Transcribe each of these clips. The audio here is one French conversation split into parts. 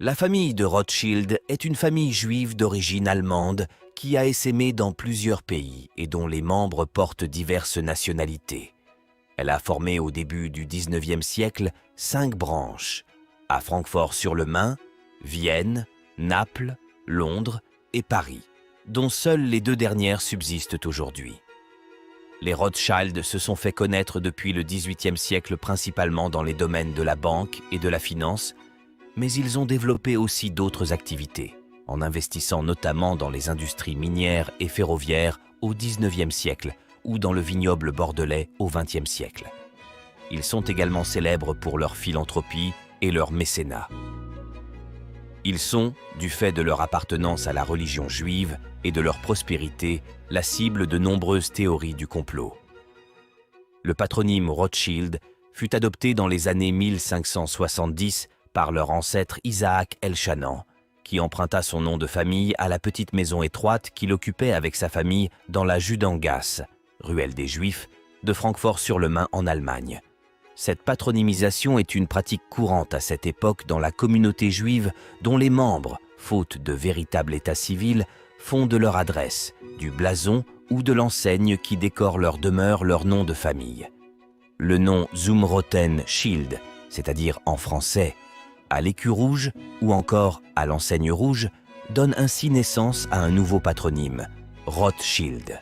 La famille de Rothschild est une famille juive d'origine allemande qui a essaimé dans plusieurs pays et dont les membres portent diverses nationalités. Elle a formé au début du XIXe siècle 5 branches, à Francfort-sur-le-Main, Vienne, Naples, Londres et Paris, dont seules les 2 dernières subsistent aujourd'hui. Les Rothschild se sont fait connaître depuis le XVIIIe siècle principalement dans les domaines de la banque et de la finance, mais ils ont développé aussi d'autres activités, en investissant notamment dans les industries minières et ferroviaires au XIXe siècle ou dans le vignoble bordelais au XXe siècle. Ils sont également célèbres pour leur philanthropie et leur mécénat. Ils sont, du fait de leur appartenance à la religion juive et de leur prospérité, la cible de nombreuses théories du complot. Le patronyme Rothschild fut adopté dans les années 1570 par leur ancêtre Isaac Elchanan, qui emprunta son nom de famille à la petite maison étroite qu'il occupait avec sa famille dans la Judengasse, ruelle des Juifs, de Francfort-sur-le-Main en Allemagne. Cette patronymisation est une pratique courante à cette époque dans la communauté juive dont les membres, faute de véritable état civil, font de leur adresse, du blason ou de l'enseigne qui décore leur demeure leur nom de famille. Le nom Zumroten Schild, c'est-à-dire en français à l'écu rouge ou encore à l'enseigne rouge, donne ainsi naissance à un nouveau patronyme, Rothschild.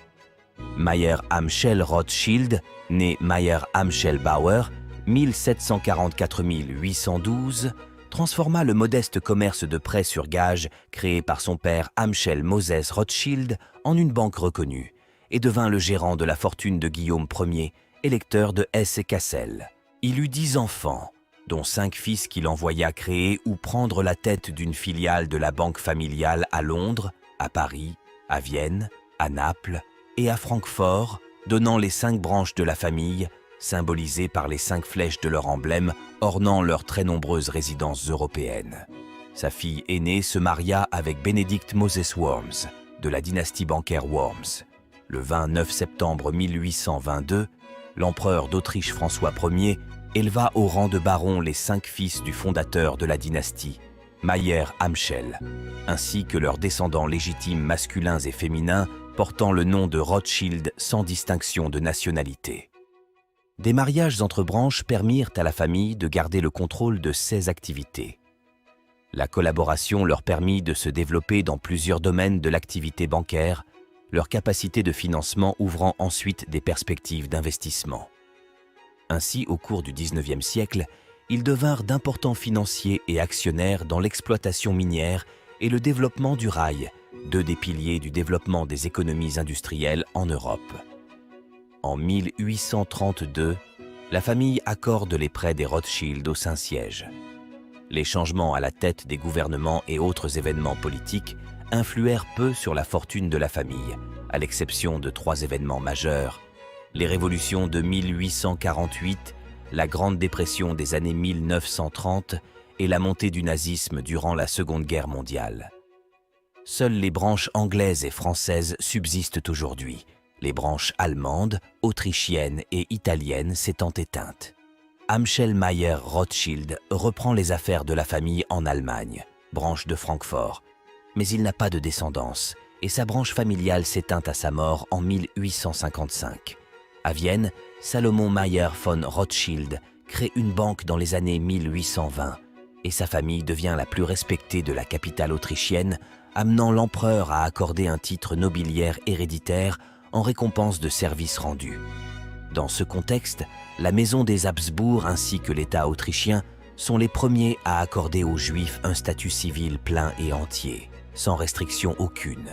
Mayer Amschel Rothschild, né Mayer Amschel Bauer, 1744-1812, transforma le modeste commerce de prêt sur gage créé par son père Amschel Moses Rothschild en une banque reconnue et devint le gérant de la fortune de Guillaume Ier, électeur de Hesse-Cassel. Il eut 10 enfants, dont 5 fils qu'il envoya créer ou prendre la tête d'une filiale de la banque familiale à Londres, à Paris, à Vienne, à Naples et à Francfort, donnant les 5 branches de la famille, symbolisées par les 5 flèches de leur emblème ornant leurs très nombreuses résidences européennes. Sa fille aînée se maria avec Benedict Moses Worms, de la dynastie bancaire Worms. Le 29 septembre 1822, l'empereur d'Autriche François Ier éleva au rang de baron les 5 fils du fondateur de la dynastie, Mayer Amschel, ainsi que leurs descendants légitimes masculins et féminins portant le nom de Rothschild sans distinction de nationalité. Des mariages entre branches permirent à la famille de garder le contrôle de ses activités. La collaboration leur permit de se développer dans plusieurs domaines de l'activité bancaire, leur capacité de financement ouvrant ensuite des perspectives d'investissement. Ainsi, au cours du XIXe siècle, ils devinrent d'importants financiers et actionnaires dans l'exploitation minière et le développement du rail, 2 des piliers du développement des économies industrielles en Europe. En 1832, la famille accorde les prêts des Rothschild au Saint-Siège. Les changements à la tête des gouvernements et autres événements politiques influèrent peu sur la fortune de la famille, à l'exception de 3 événements majeurs: les révolutions de 1848, la Grande Dépression des années 1930 et la montée du nazisme durant la Seconde Guerre mondiale. Seules les branches anglaises et françaises subsistent aujourd'hui, les branches allemandes, autrichiennes et italiennes s'étant éteintes. Amschel Mayer Rothschild reprend les affaires de la famille en Allemagne, branche de Francfort, mais il n'a pas de descendance et sa branche familiale s'éteint à sa mort en 1855. À Vienne, Salomon Mayer von Rothschild crée une banque dans les années 1820 et sa famille devient la plus respectée de la capitale autrichienne, amenant l'empereur à accorder un titre nobiliaire héréditaire en récompense de services rendus. Dans ce contexte, la maison des Habsbourg ainsi que l'État autrichien sont les premiers à accorder aux Juifs un statut civil plein et entier, sans restriction aucune.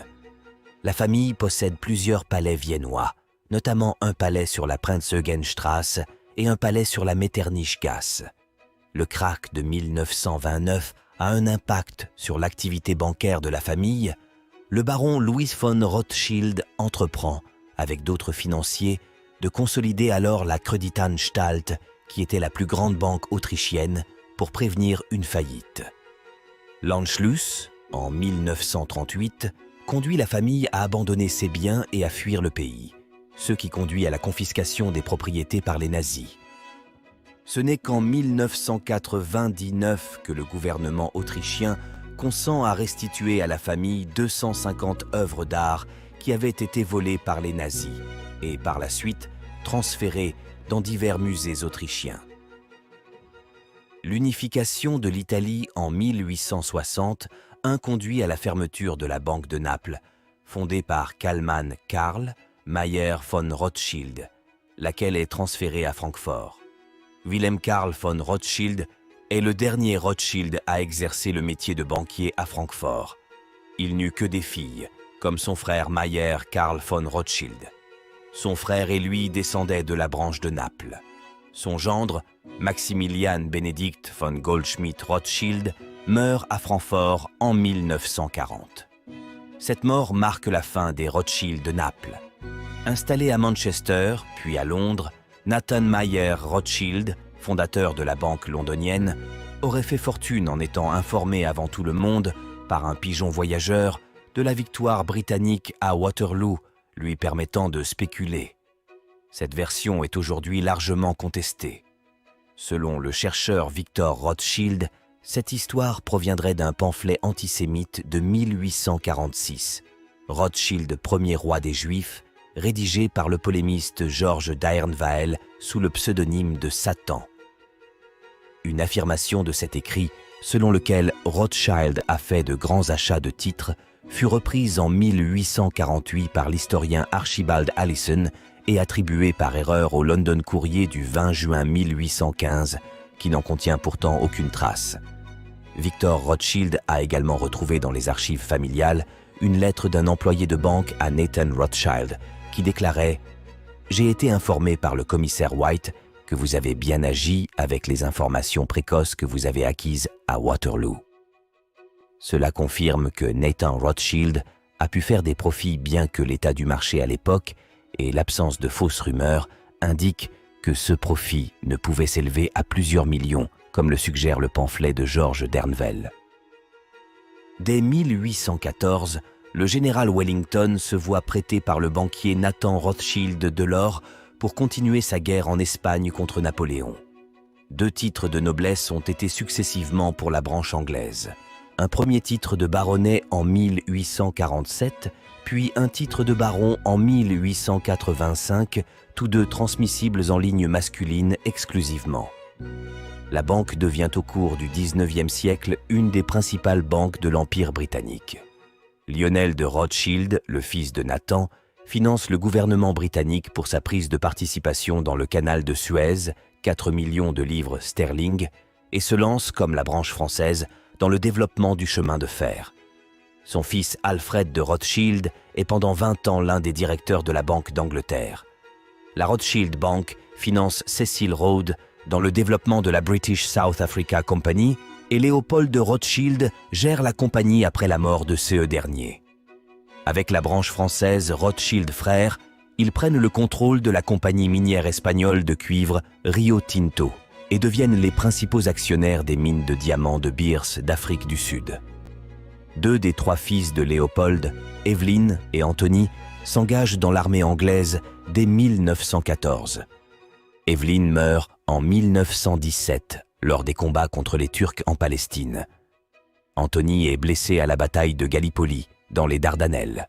La famille possède plusieurs palais viennois, notamment un palais sur la Prinzhögenstrasse et un palais sur la Metternichgasse. Le krach de 1929 a un impact sur l'activité bancaire de la famille. Le baron Louis von Rothschild entreprend, avec d'autres financiers, de consolider alors la Kreditanstalt, qui était la plus grande banque autrichienne, pour prévenir une faillite. L'Anschluss, en 1938, conduit la famille à abandonner ses biens et à fuir le pays, ce qui conduit à la confiscation des propriétés par les nazis. Ce n'est qu'en 1999 que le gouvernement autrichien consent à restituer à la famille 250 œuvres d'art qui avaient été volées par les nazis et par la suite transférées dans divers musées autrichiens. L'unification de l'Italie en 1860 conduit à la fermeture de la Banque de Naples, fondée par Kallmann Karl Mayer von Rothschild, laquelle est transférée à Francfort. Wilhelm Karl von Rothschild est le dernier Rothschild à exercer le métier de banquier à Francfort. Il n'eut que des filles, comme son frère Mayer Karl von Rothschild. Son frère et lui descendaient de la branche de Naples. Son gendre, Maximilian Benedikt von Goldschmidt-Rothschild, meurt à Francfort en 1940. Cette mort marque la fin des Rothschild de Naples. Installé à Manchester, puis à Londres, Nathan Mayer Rothschild, fondateur de la banque londonienne, aurait fait fortune en étant informé avant tout le monde, par un pigeon voyageur, de la victoire britannique à Waterloo, lui permettant de spéculer. Cette version est aujourd'hui largement contestée. Selon le chercheur Victor Rothschild, cette histoire proviendrait d'un pamphlet antisémite de 1846, Rothschild, premier roi des Juifs, rédigé par le polémiste Georges D'Aernvael sous le pseudonyme de Satan. Une affirmation de cet écrit, selon lequel Rothschild a fait de grands achats de titres, fut reprise en 1848 par l'historien Archibald Allison et attribuée par erreur au London Courrier du 20 juin 1815, qui n'en contient pourtant aucune trace. Victor Rothschild a également retrouvé dans les archives familiales une lettre d'un employé de banque à Nathan Rothschild qui déclarait « J'ai été informé par le commissaire White que vous avez bien agi avec les informations précoces que vous avez acquises à Waterloo. » Cela confirme que Nathan Rothschild a pu faire des profits bien que l'état du marché à l'époque et l'absence de fausses rumeurs indiquent que ce profit ne pouvait s'élever à plusieurs millions, comme le suggère le pamphlet de Georges D'Aernvael. Dès 1814, le général Wellington se voit prêter par le banquier Nathan Rothschild de l'or pour continuer sa guerre en Espagne contre Napoléon. 2 titres de noblesse ont été successivement pour la branche anglaise. Un premier titre de baronnet en 1847, puis un titre de baron en 1885, tous deux transmissibles en ligne masculine exclusivement. La banque devient au cours du XIXe siècle une des principales banques de l'Empire britannique. Lionel de Rothschild, le fils de Nathan, finance le gouvernement britannique pour sa prise de participation dans le canal de Suez, 4 millions de livres sterling, et se lance, comme la branche française, dans le développement du chemin de fer. Son fils Alfred de Rothschild est pendant 20 ans l'un des directeurs de la Banque d'Angleterre. La Rothschild Bank finance Cecil Rhodes dans le développement de la British South Africa Company et Léopold de Rothschild gère la compagnie après la mort de ce dernier. Avec la branche française Rothschild Frères, ils prennent le contrôle de la compagnie minière espagnole de cuivre Rio Tinto et deviennent les principaux actionnaires des mines de diamants de Beers d'Afrique du Sud. 2 des 3 fils de Léopold, Evelyn et Anthony, s'engagent dans l'armée anglaise dès 1914. Evelyn meurt en 1917 lors des combats contre les Turcs en Palestine. Anthony est blessé à la bataille de Gallipoli, dans les Dardanelles.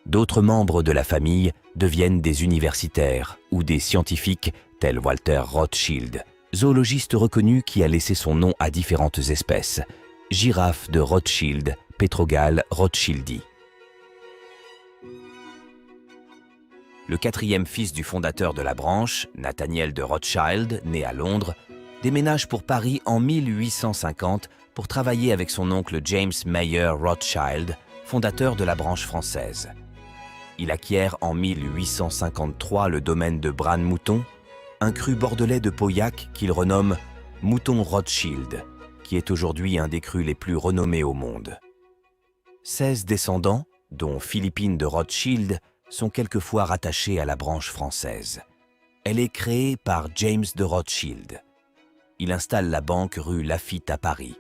D'autres membres de la famille deviennent des universitaires ou des scientifiques tels Walter Rothschild, zoologiste reconnu qui a laissé son nom à différentes espèces, girafe de Rothschild, Pétrogale rothschildi. Le 4e fils du fondateur de la branche, Nathaniel de Rothschild, né à Londres, déménage pour Paris en 1850 pour travailler avec son oncle James Mayer Rothschild, fondateur de la branche française. Il acquiert en 1853 le domaine de Bran-Mouton, un cru bordelais de Pauillac qu'il renomme Mouton Rothschild, qui est aujourd'hui un des crus les plus renommés au monde. 16 descendants, dont Philippine de Rothschild, sont quelquefois rattachés à la branche française. Elle est créée par James de Rothschild. Il installe la banque rue Laffitte à Paris.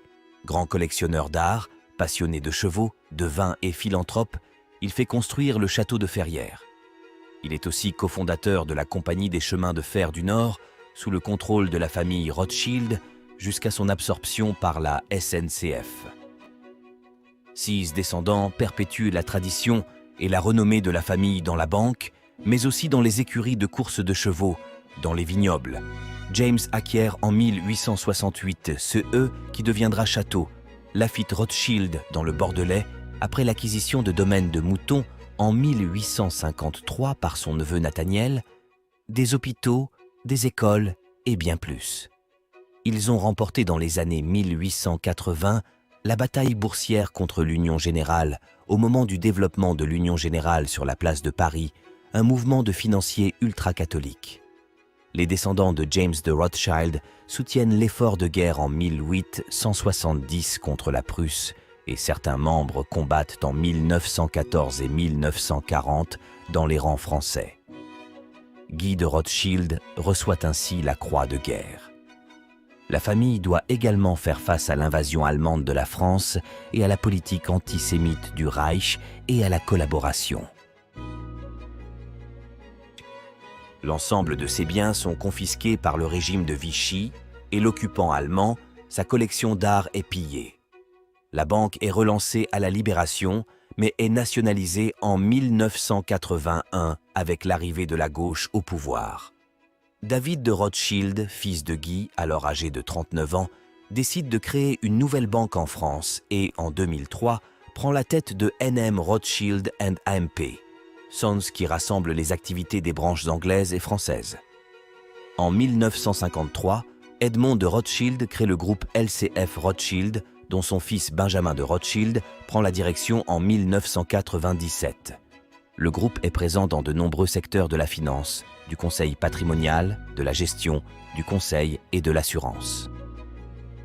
Grand collectionneur d'art, passionné de chevaux, de vin et philanthrope, il fait construire le château de Ferrières. Il est aussi cofondateur de la Compagnie des chemins de fer du Nord, sous le contrôle de la famille Rothschild jusqu'à son absorption par la SNCF. 6 descendants perpétuent la tradition et la renommée de la famille dans la banque, mais aussi dans les écuries de courses de chevaux, dans les vignobles. James acquiert en 1868 ce qui deviendra château, Laffitte Rothschild dans le Bordelais, après l'acquisition de domaines de moutons en 1853 par son neveu Nathaniel, des hôpitaux, des écoles et bien plus. Ils ont remporté dans les années 1880 la bataille boursière contre l'Union Générale au moment du développement de l'Union Générale sur la place de Paris, un mouvement de financiers ultra-catholiques. Les descendants de James de Rothschild soutiennent l'effort de guerre en 1870 contre la Prusse et certains membres combattent en 1914 et 1940 dans les rangs français. Guy de Rothschild reçoit ainsi la Croix de guerre. La famille doit également faire face à l'invasion allemande de la France et à la politique antisémite du Reich et à la collaboration. L'ensemble de ses biens sont confisqués par le régime de Vichy et l'occupant allemand, sa collection d'art est pillée. La banque est relancée à la Libération, mais est nationalisée en 1981 avec l'arrivée de la gauche au pouvoir. David de Rothschild, fils de Guy, alors âgé de 39 ans, décide de créer une nouvelle banque en France et, en 2003, prend la tête de NM Rothschild & AMP, Sons qui rassemble les activités des branches anglaises et françaises. En 1953, Edmond de Rothschild crée le groupe LCF Rothschild, dont son fils Benjamin de Rothschild prend la direction en 1997. Le groupe est présent dans de nombreux secteurs de la finance, du conseil patrimonial, de la gestion, du conseil et de l'assurance.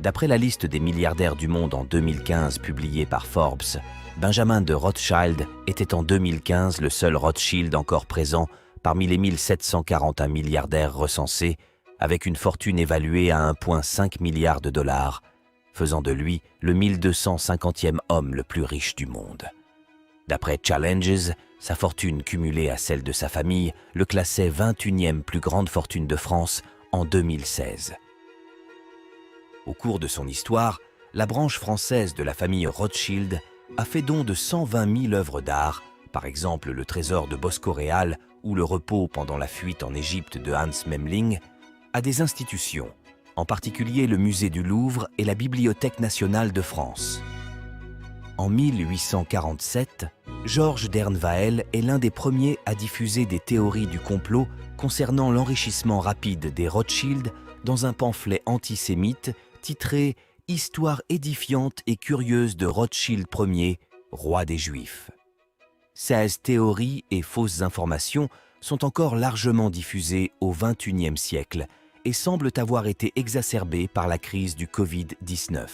D'après la liste des milliardaires du monde en 2015 publiée par Forbes, Benjamin de Rothschild était en 2015 le seul Rothschild encore présent parmi les 1741 milliardaires recensés, avec une fortune évaluée à 1,5 milliard de dollars, faisant de lui le 1250e homme le plus riche du monde. D'après Challenges, sa fortune cumulée à celle de sa famille le classait 21e plus grande fortune de France en 2016. Au cours de son histoire, la branche française de la famille Rothschild a fait don de 120 000 œuvres d'art, par exemple le trésor de Bosco Real ou le repos pendant la fuite en Égypte de Hans Memling, à des institutions, en particulier le musée du Louvre et la Bibliothèque nationale de France. En 1847, Georges Dernevale est l'un des premiers à diffuser des théories du complot concernant l'enrichissement rapide des Rothschild dans un pamphlet antisémite titré « Histoire édifiante et curieuse de Rothschild Ier, roi des Juifs ». 16 théories et fausses informations sont encore largement diffusées au XXIe siècle et semblent avoir été exacerbées par la crise du Covid-19.